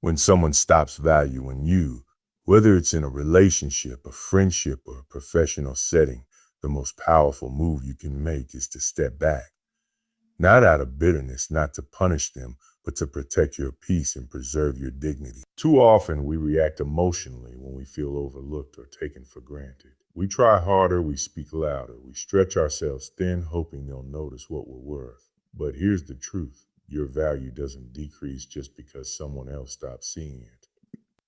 When someone stops valuing you, whether it's in a relationship, a friendship, or a professional setting, the most powerful move you can make is to step back. Not out of bitterness, not to punish them, but to protect your peace and preserve your dignity. Too often, we react emotionally when we feel overlooked or taken for granted. We try harder, we speak louder, we stretch ourselves thin, hoping they'll notice what we're worth. But here's the truth. Your value doesn't decrease just because someone else stops seeing it.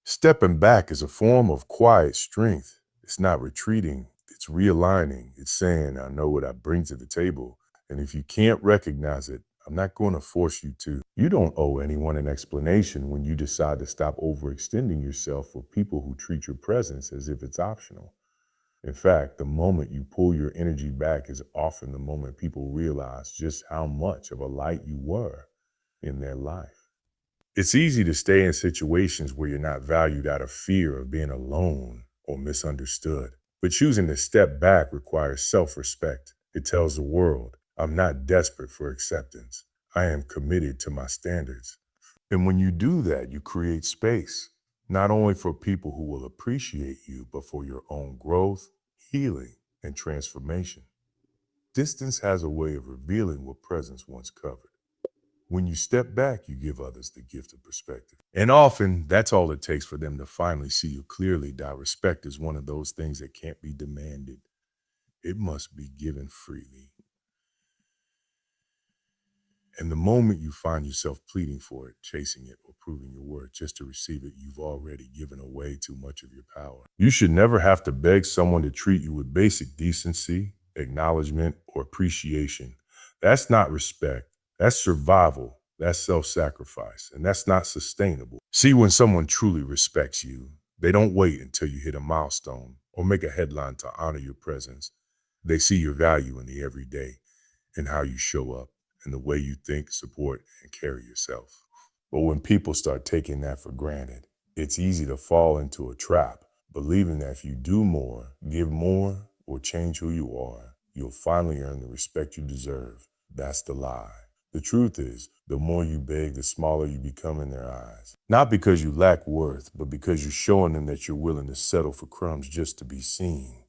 Stepping back is a form of quiet strength. It's not retreating, it's realigning. It's saying, I know what I bring to the table, and if you can't recognize it, I'm not going to force you to. You don't owe anyone an explanation when you decide to stop overextending yourself for people who treat your presence as if it's optional. In fact, the moment you pull your energy back is often the moment people realize just how much of a light you were in their life. It's easy to stay in situations where you're not valued out of fear of being alone or misunderstood. But choosing to step back requires self-respect. It tells the world, I'm not desperate for acceptance. I am committed to my standards. And when you do that, you create space, not only for people who will appreciate you, but for your own growth, healing, and transformation. Distance has a way of revealing what presence once covered. When you step back, you give others the gift of perspective. And often, that's all it takes for them to finally see you clearly. That respect is one of those things that can't be demanded. It must be given freely. And the moment you find yourself pleading for it, chasing it, or proving your worth just to receive it, you've already given away too much of your power. You should never have to beg someone to treat you with basic decency, acknowledgement, or appreciation. That's not respect. That's survival. That's self-sacrifice. And that's not sustainable. See, when someone truly respects you, they don't wait until you hit a milestone or make a headline to honor your presence. They see your value in the everyday and how you show up, and the way you think, support, and carry yourself. But when people start taking that for granted, it's easy to fall into a trap, believing that if you do more, give more, or change who you are, you'll finally earn the respect you deserve. That's the lie. The truth is, the more you beg, the smaller you become in their eyes. Not because you lack worth, but because you're showing them that you're willing to settle for crumbs just to be seen.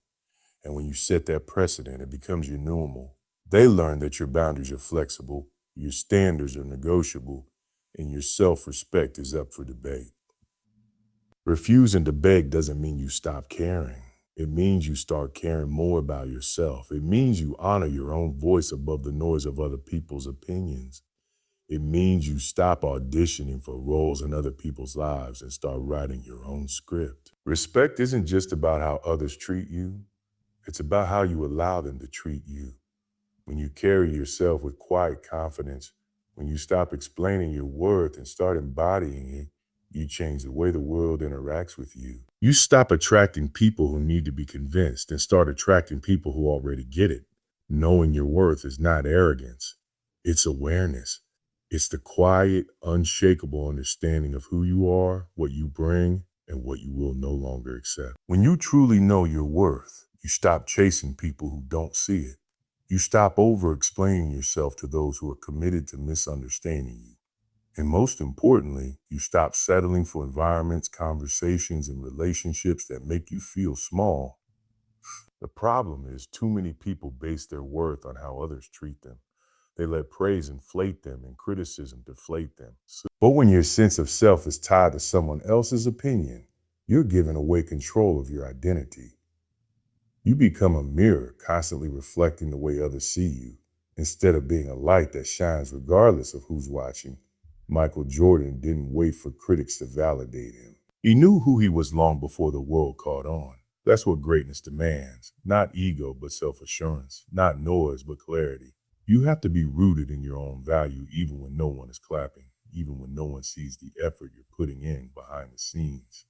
And when you set that precedent, it becomes your normal. They learn that your boundaries are flexible, your standards are negotiable, and your self-respect is up for debate. Refusing to beg doesn't mean you stop caring. It means you start caring more about yourself. It means you honor your own voice above the noise of other people's opinions. It means you stop auditioning for roles in other people's lives and start writing your own script. Respect isn't just about how others treat you. It's about how you allow them to treat you. When you carry yourself with quiet confidence, when you stop explaining your worth and start embodying it, you change the way the world interacts with you. You stop attracting people who need to be convinced and start attracting people who already get it. Knowing your worth is not arrogance. It's awareness. It's the quiet, unshakable understanding of who you are, what you bring, and what you will no longer accept. When you truly know your worth, you stop chasing people who don't see it. You stop over-explaining yourself to those who are committed to misunderstanding you. And most importantly, you stop settling for environments, conversations, and relationships that make you feel small. The problem is too many people base their worth on how others treat them. They let praise inflate them and criticism deflate them. But when your sense of self is tied to someone else's opinion, you're giving away control of your identity. You become a mirror, constantly reflecting the way others see you, instead of being a light that shines regardless of who's watching. Michael Jordan didn't wait for critics to validate him. He knew who he was long before the world caught on. That's what greatness demands. Not ego, but self-assurance. Not noise, but clarity. You have to be rooted in your own value even when no one is clapping, even when no one sees the effort you're putting in behind the scenes.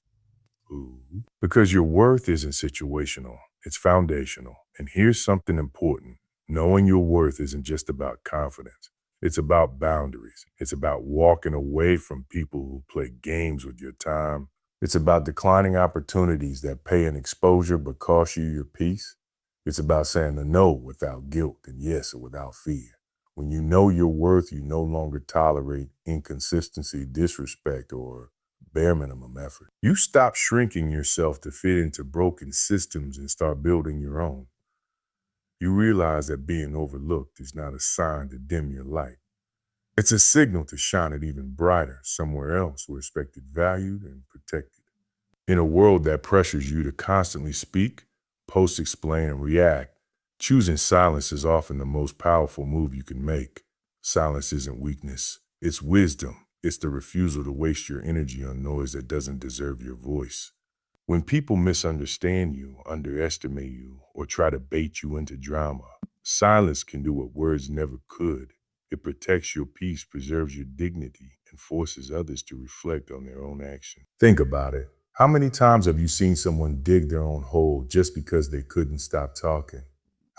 Ooh. Because your worth isn't situational, it's foundational. And here's something important. Knowing your worth isn't just about confidence. It's about boundaries. It's about walking away from people who play games with your time. It's about declining opportunities that pay an exposure but cost you your peace. It's about saying a no without guilt and yes without fear. When you know your worth, you no longer tolerate inconsistency, disrespect, or bare minimum effort. You stop shrinking yourself to fit into broken systems and start building your own. You realize that being overlooked is not a sign to dim your light. It's a signal to shine it even brighter somewhere else where respected, valued, and protected. In a world that pressures you to constantly speak, post, explain, and react, choosing silence is often the most powerful move you can make. Silence isn't weakness, it's wisdom. It's the refusal to waste your energy on noise that doesn't deserve your voice. When people misunderstand you, underestimate you, or try to bait you into drama, silence can do what words never could. It protects your peace, preserves your dignity, and forces others to reflect on their own action. Think about it. How many times have you seen someone dig their own hole just because they couldn't stop talking?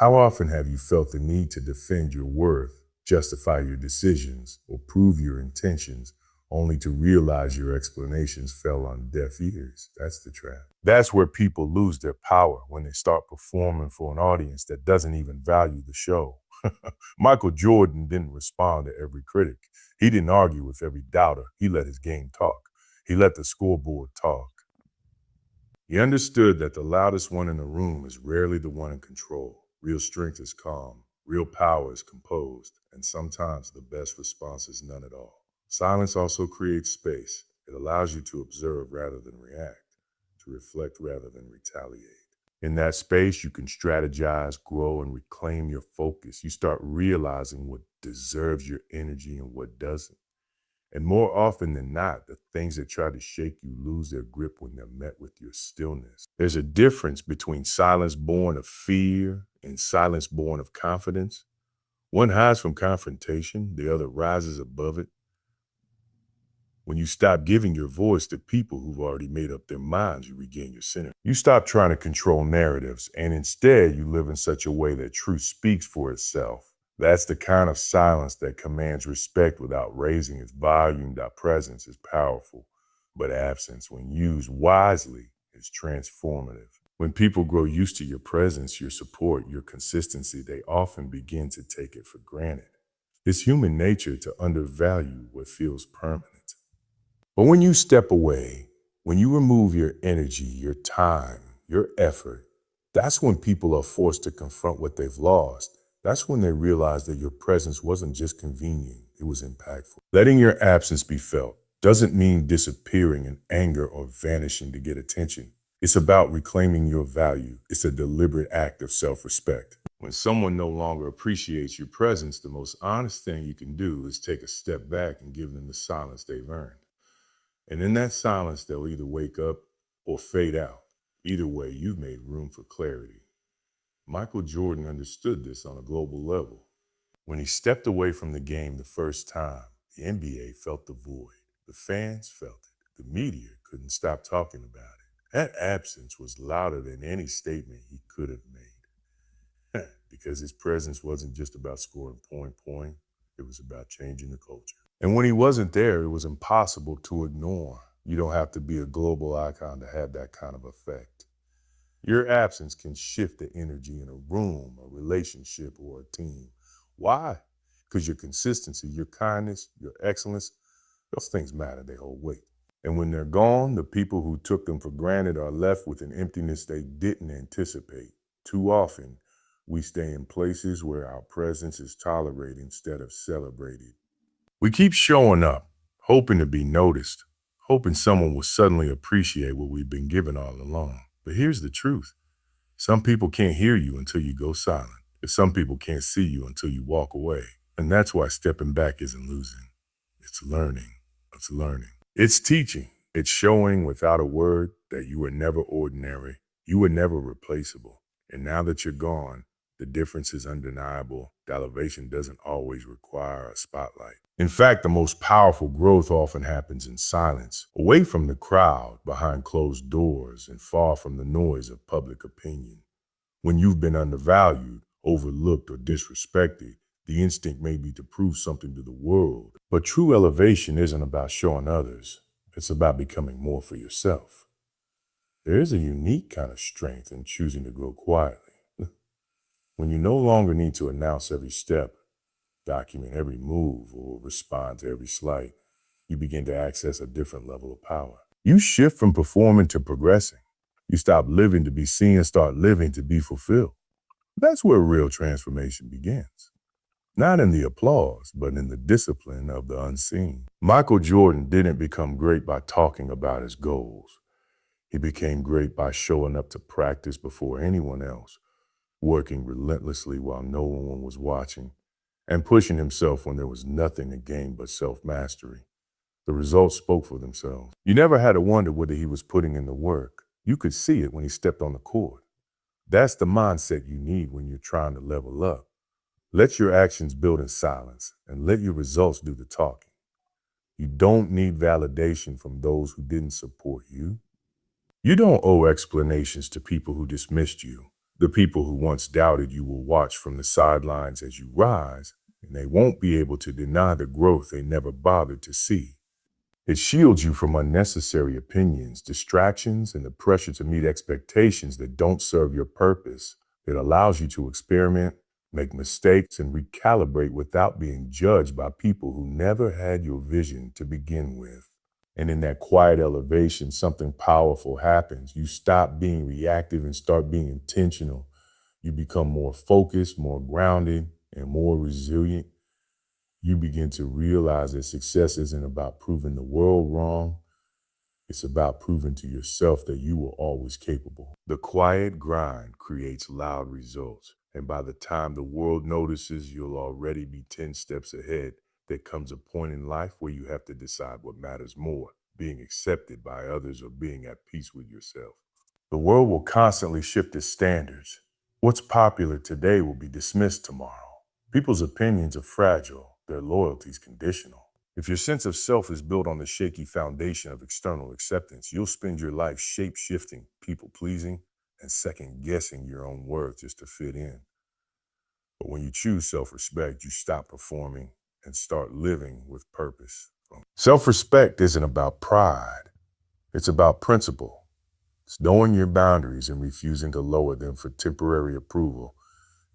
How often have you felt the need to defend your worth, justify your decisions, or prove your intentions, only to realize your explanations fell on deaf ears? That's the trap. That's where people lose their power, when they start performing for an audience that doesn't even value the show. Michael Jordan didn't respond to every critic. He didn't argue with every doubter. He let his game talk. He let the scoreboard talk. He understood that the loudest one in the room is rarely the one in control. Real strength is calm. Real power is composed. And sometimes the best response is none at all. Silence also creates space. It allows you to observe rather than react, to reflect rather than retaliate. In that space, you can strategize, grow, and reclaim your focus. You start realizing what deserves your energy and what doesn't. And more often than not, the things that try to shake you lose their grip when they're met with your stillness. There's a difference between silence born of fear and silence born of confidence. One hides from confrontation, the other rises above it. When you stop giving your voice to people who've already made up their minds, you regain your center. You stop trying to control narratives, and instead you live in such a way that truth speaks for itself. That's the kind of silence that commands respect without raising its volume. That presence is powerful, but absence, when used wisely, is transformative. When people grow used to your presence, your support, your consistency, they often begin to take it for granted. It's human nature to undervalue what feels permanent. But when you step away, when you remove your energy, your time, your effort, that's when people are forced to confront what they've lost. That's when they realize that your presence wasn't just convenient, it was impactful. Letting your absence be felt doesn't mean disappearing in anger or vanishing to get attention. It's about reclaiming your value. It's a deliberate act of self-respect. When someone no longer appreciates your presence, the most honest thing you can do is take a step back and give them the silence they've earned. And in that silence, they'll either wake up or fade out. Either way, you've made room for clarity. Michael Jordan understood this on a global level. When he stepped away from the game the first time, the NBA felt the void. The fans felt it. The media couldn't stop talking about it. That absence was louder than any statement he could have made. Because his presence wasn't just about scoring point, it was about changing the culture. And when he wasn't there, it was impossible to ignore. You don't have to be a global icon to have that kind of effect. Your absence can shift the energy in a room, a relationship, or a team. Why? Because your consistency, your kindness, your excellence, those things matter, they hold weight. And when they're gone, the people who took them for granted are left with an emptiness they didn't anticipate. Too often, we stay in places where our presence is tolerated instead of celebrated. We keep showing up, hoping to be noticed, hoping someone will suddenly appreciate what we've been given all along. But here's the truth. Some people can't hear you until you go silent. And some people can't see you until you walk away. And that's why stepping back isn't losing. It's learning. It's learning. It's teaching. It's showing without a word that you were never ordinary. You were never replaceable. And now that you're gone, the difference is undeniable. Elevation doesn't always require a spotlight. In fact, the most powerful growth often happens in silence, away from the crowd, behind closed doors, and far from the noise of public opinion. When you've been undervalued, overlooked, or disrespected, the instinct may be to prove something to the world. But true elevation isn't about showing others. It's about becoming more for yourself. There is a unique kind of strength in choosing to grow quietly. When you no longer need to announce every step, document every move, or respond to every slight, you begin to access a different level of power. You shift from performing to progressing. You stop living to be seen and start living to be fulfilled. That's where real transformation begins. Not in the applause, but in the discipline of the unseen. Michael Jordan didn't become great by talking about his goals. He became great by showing up to practice before anyone else, working relentlessly while no one was watching, and pushing himself when there was nothing to gain but self-mastery. The results spoke for themselves. You never had to wonder whether he was putting in the work. You could see it when he stepped on the court. That's the mindset you need when you're trying to level up. Let your actions build in silence and let your results do the talking. You don't need validation from those who didn't support you. You don't owe explanations to people who dismissed you. The people who once doubted you will watch from the sidelines as you rise, and they won't be able to deny the growth they never bothered to see. It shields you from unnecessary opinions, distractions, and the pressure to meet expectations that don't serve your purpose. It allows you to experiment, make mistakes, and recalibrate without being judged by people who never had your vision to begin with. And in that quiet elevation, something powerful happens. You stop being reactive and start being intentional. You become more focused, more grounded, and more resilient. You begin to realize that success isn't about proving the world wrong. It's about proving to yourself that you were always capable. The quiet grind creates loud results. And by the time the world notices, you'll already be 10 steps ahead. There comes a point in life where you have to decide what matters more, being accepted by others or being at peace with yourself. The world will constantly shift its standards. What's popular today will be dismissed tomorrow. People's opinions are fragile, their loyalties conditional. If your sense of self is built on the shaky foundation of external acceptance, you'll spend your life shape-shifting, people-pleasing, and second-guessing your own worth just to fit in. But when you choose self-respect, you stop performing and start living with purpose. Self-respect isn't about pride. It's about principle. It's knowing your boundaries and refusing to lower them for temporary approval.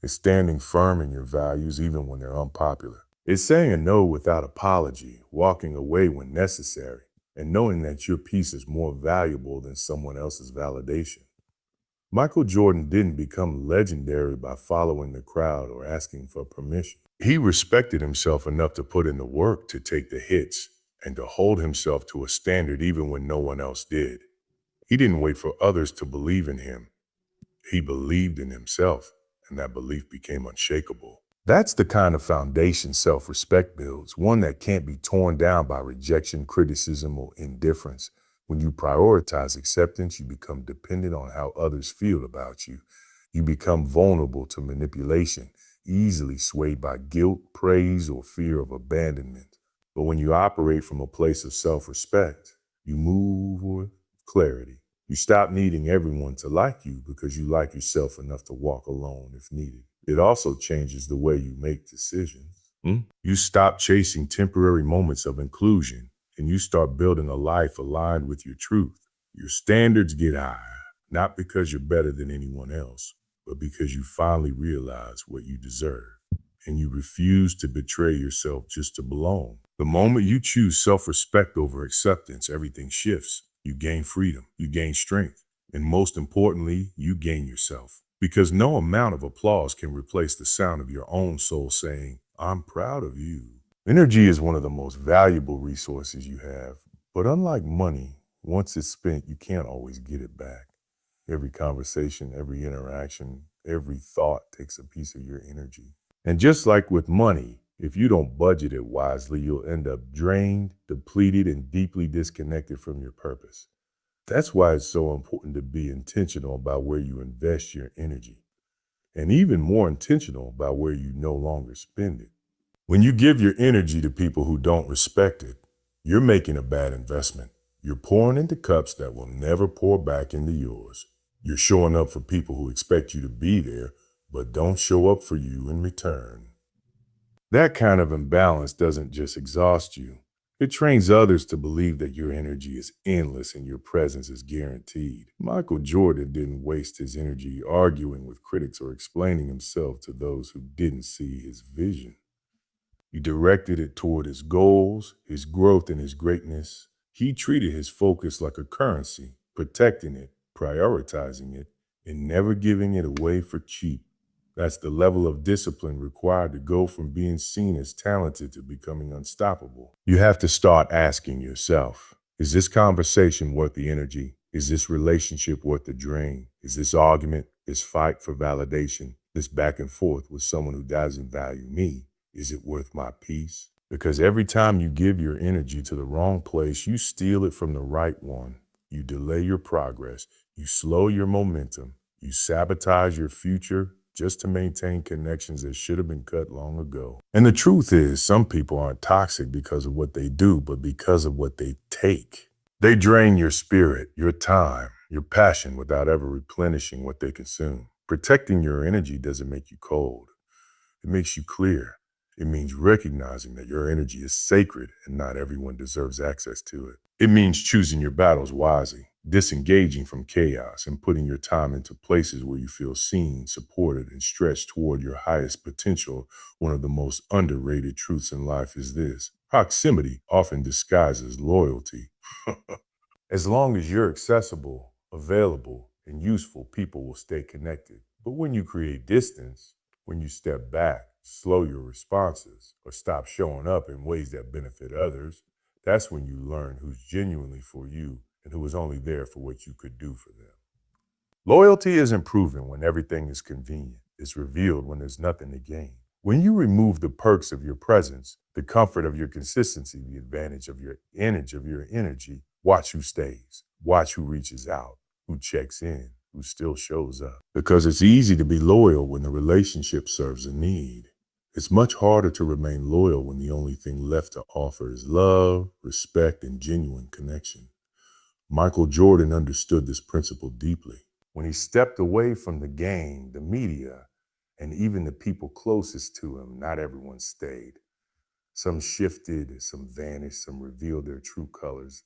It's standing firm in your values even when they're unpopular. It's saying a no without apology, walking away when necessary, and knowing that your peace is more valuable than someone else's validation. Michael Jordan didn't become legendary by following the crowd or asking for permission. He respected himself enough to put in the work to take the hits and to hold himself to a standard even when no one else did. He didn't wait for others to believe in him. He believed in himself, and that belief became unshakable. That's the kind of foundation self-respect builds, one that can't be torn down by rejection, criticism, or indifference. When you prioritize acceptance, you become dependent on how others feel about you. You become vulnerable to manipulation, easily swayed by guilt, praise, or fear of abandonment. But when you operate from a place of self-respect, you move with clarity. You stop needing everyone to like you because you like yourself enough to walk alone if needed. It also changes the way you make decisions. You stop chasing temporary moments of inclusion and you start building a life aligned with your truth. Your standards get higher, not because you're better than anyone else, but because you finally realize what you deserve. And you refuse to betray yourself just to belong. The moment you choose self-respect over acceptance, everything shifts. You gain freedom, you gain strength, and most importantly, you gain yourself. Because no amount of applause can replace the sound of your own soul saying, "I'm proud of you." Energy is one of the most valuable resources you have, but unlike money, once it's spent, you can't always get it back. Every conversation, every interaction, every thought takes a piece of your energy. And just like with money, if you don't budget it wisely, you'll end up drained, depleted, and deeply disconnected from your purpose. That's why it's so important to be intentional about where you invest your energy, and even more intentional about where you no longer spend it. When you give your energy to people who don't respect it, you're making a bad investment. You're pouring into cups that will never pour back into yours. You're showing up for people who expect you to be there, but don't show up for you in return. That kind of imbalance doesn't just exhaust you. It trains others to believe that your energy is endless and your presence is guaranteed. Michael Jordan didn't waste his energy arguing with critics or explaining himself to those who didn't see his vision. He directed it toward his goals, his growth, and his greatness. He treated his focus like a currency, protecting it, prioritizing it, and never giving it away for cheap. That's the level of discipline required to go from being seen as talented to becoming unstoppable. You have to start asking yourself, is this conversation worth the energy? Is this relationship worth the drain? Is this argument, this fight for validation, this back and forth with someone who doesn't value me, is it worth my peace? Because every time you give your energy to the wrong place, you steal it from the right one. You delay your progress. You slow your momentum. You sabotage your future just to maintain connections that should have been cut long ago. And the truth is, some people aren't toxic because of what they do, but because of what they take. They drain your spirit, your time, your passion without ever replenishing what they consume. Protecting your energy doesn't make you cold. It makes you clear. It means recognizing that your energy is sacred and not everyone deserves access to it. It means choosing your battles wisely, disengaging from chaos, and putting your time into places where you feel seen, supported, and stretched toward your highest potential. One of the most underrated truths in life is this: proximity often disguises loyalty. As long as you're accessible, available, and useful, people will stay connected. But when you create distance, when you step back, slow your responses, or stop showing up in ways that benefit others, that's when you learn who's genuinely for you and who is only there for what you could do for them. Loyalty isn't proven when everything is convenient. It's revealed when there's nothing to gain. When you remove the perks of your presence, the comfort of your consistency, the advantage of your energy, watch who stays, watch who reaches out, who checks in, who still shows up. Because it's easy to be loyal when the relationship serves a need. It's much harder to remain loyal when the only thing left to offer is love, respect, and genuine connection. Michael Jordan understood this principle deeply. When he stepped away from the game, the media, and even the people closest to him, not everyone stayed. Some shifted, some vanished, some revealed their true colors.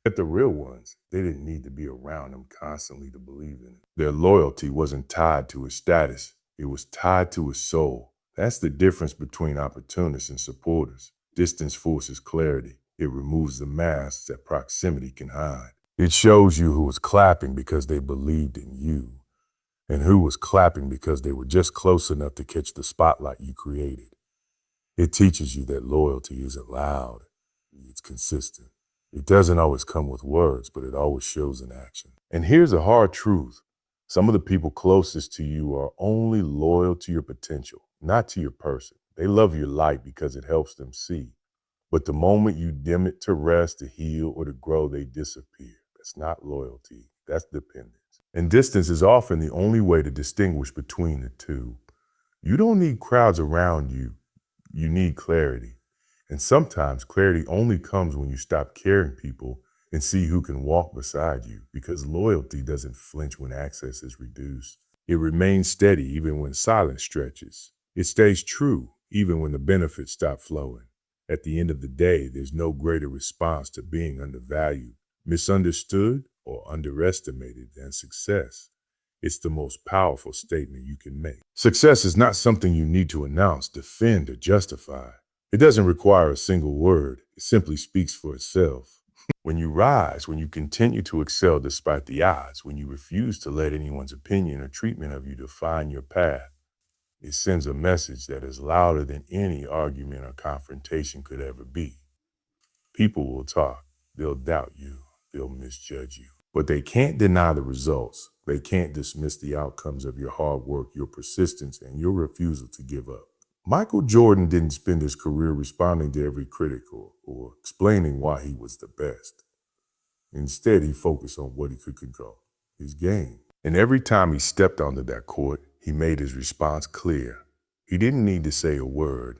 But the real ones, they didn't need to be around him constantly to believe in it. Their loyalty wasn't tied to his status. It was tied to his soul. That's the difference between opportunists and supporters. Distance forces clarity. It removes the masks that proximity can hide. It shows you who was clapping because they believed in you, and who was clapping because they were just close enough to catch the spotlight you created. It teaches you that loyalty isn't loud, it's consistent. It doesn't always come with words, but it always shows in action. And here's a hard truth. Some of the people closest to you are only loyal to your potential, not to your person. They love your light because it helps them see. But the moment you dim it to rest, to heal, or to grow, they disappear. That's not loyalty. That's dependence. And distance is often the only way to distinguish between the two. You don't need crowds around you. You need clarity. And sometimes clarity only comes when you stop caring people and see who can walk beside you, because loyalty doesn't flinch when access is reduced. It remains steady even when silence stretches. It stays true even when the benefits stop flowing. At the end of the day, there's no greater response to being undervalued, misunderstood, or underestimated than success. It's the most powerful statement you can make. Success is not something you need to announce, defend, or justify. It doesn't require a single word. It simply speaks for itself. When you rise, when you continue to excel despite the odds, when you refuse to let anyone's opinion or treatment of you define your path, it sends a message that is louder than any argument or confrontation could ever be. People will talk. They'll doubt you. They'll misjudge you. But they can't deny the results. They can't dismiss the outcomes of your hard work, your persistence, and your refusal to give up. Michael Jordan didn't spend his career responding to every critic or explaining why he was the best. Instead, he focused on what he could control, his game. And every time he stepped onto that court, he made his response clear. He didn't need to say a word.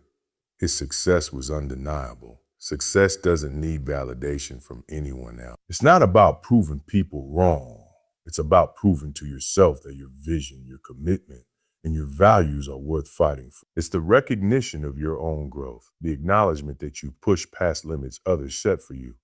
His success was undeniable. Success doesn't need validation from anyone else. It's not about proving people wrong. It's about proving to yourself that your vision, your commitment, and your values are worth fighting for. It's the recognition of your own growth, the acknowledgement that you push past limits others set for you,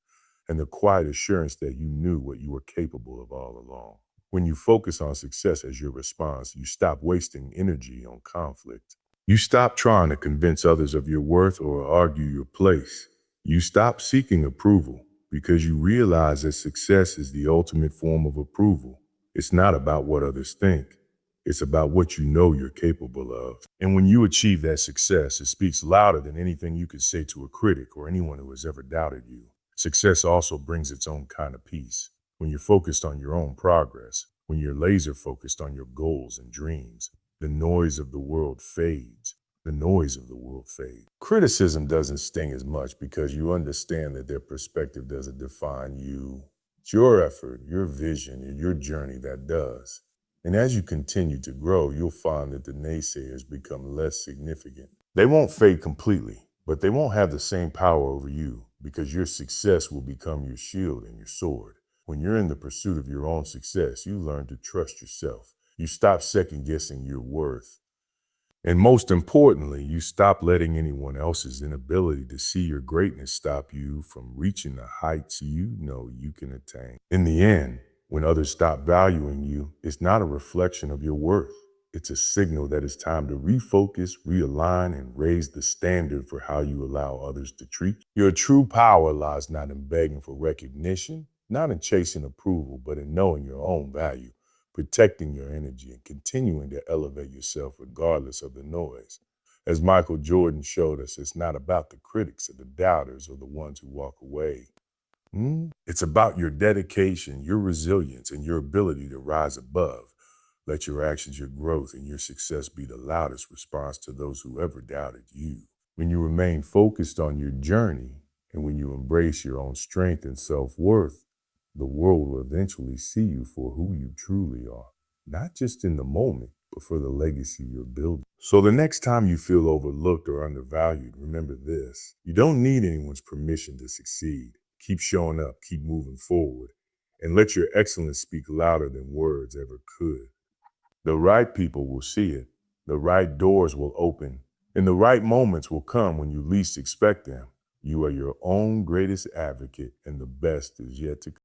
and the quiet assurance that you knew what you were capable of all along. When you focus on success as your response, you stop wasting energy on conflict. You stop trying to convince others of your worth or argue your place. You stop seeking approval because you realize that success is the ultimate form of approval. It's not about what others think. It's about what you know you're capable of. And when you achieve that success, it speaks louder than anything you could say to a critic or anyone who has ever doubted you. Success also brings its own kind of peace. When you're focused on your own progress, when you're laser focused on your goals and dreams, the noise of the world fades. The noise of the world fades. Criticism doesn't sting as much because you understand that their perspective doesn't define you. It's your effort, your vision, and your journey that does. And as you continue to grow, you'll find that the naysayers become less significant. They won't fade completely, but they won't have the same power over you because your success will become your shield and your sword. When you're in the pursuit of your own success, you learn to trust yourself. You stop second guessing your worth. And most importantly, you stop letting anyone else's inability to see your greatness stop you from reaching the heights you know you can attain. In the end, when others stop valuing you, it's not a reflection of your worth. It's a signal that it's time to refocus, realign, and raise the standard for how you allow others to treat you. Your true power lies not in begging for recognition, not in chasing approval, but in knowing your own value, protecting your energy, and continuing to elevate yourself regardless of the noise. As Michael Jordan showed us, it's not about the critics or the doubters or the ones who walk away. It's about your dedication, your resilience, and your ability to rise above. Let your actions, your growth, and your success be the loudest response to those who ever doubted you. When you remain focused on your journey, and when you embrace your own strength and self-worth, the world will eventually see you for who you truly are, not just in the moment, but for the legacy you're building. So the next time you feel overlooked or undervalued, remember this: you don't need anyone's permission to succeed. Keep showing up, keep moving forward, and let your excellence speak louder than words ever could. The right people will see it, the right doors will open, and the right moments will come when you least expect them. You are your own greatest advocate, and the best is yet to come.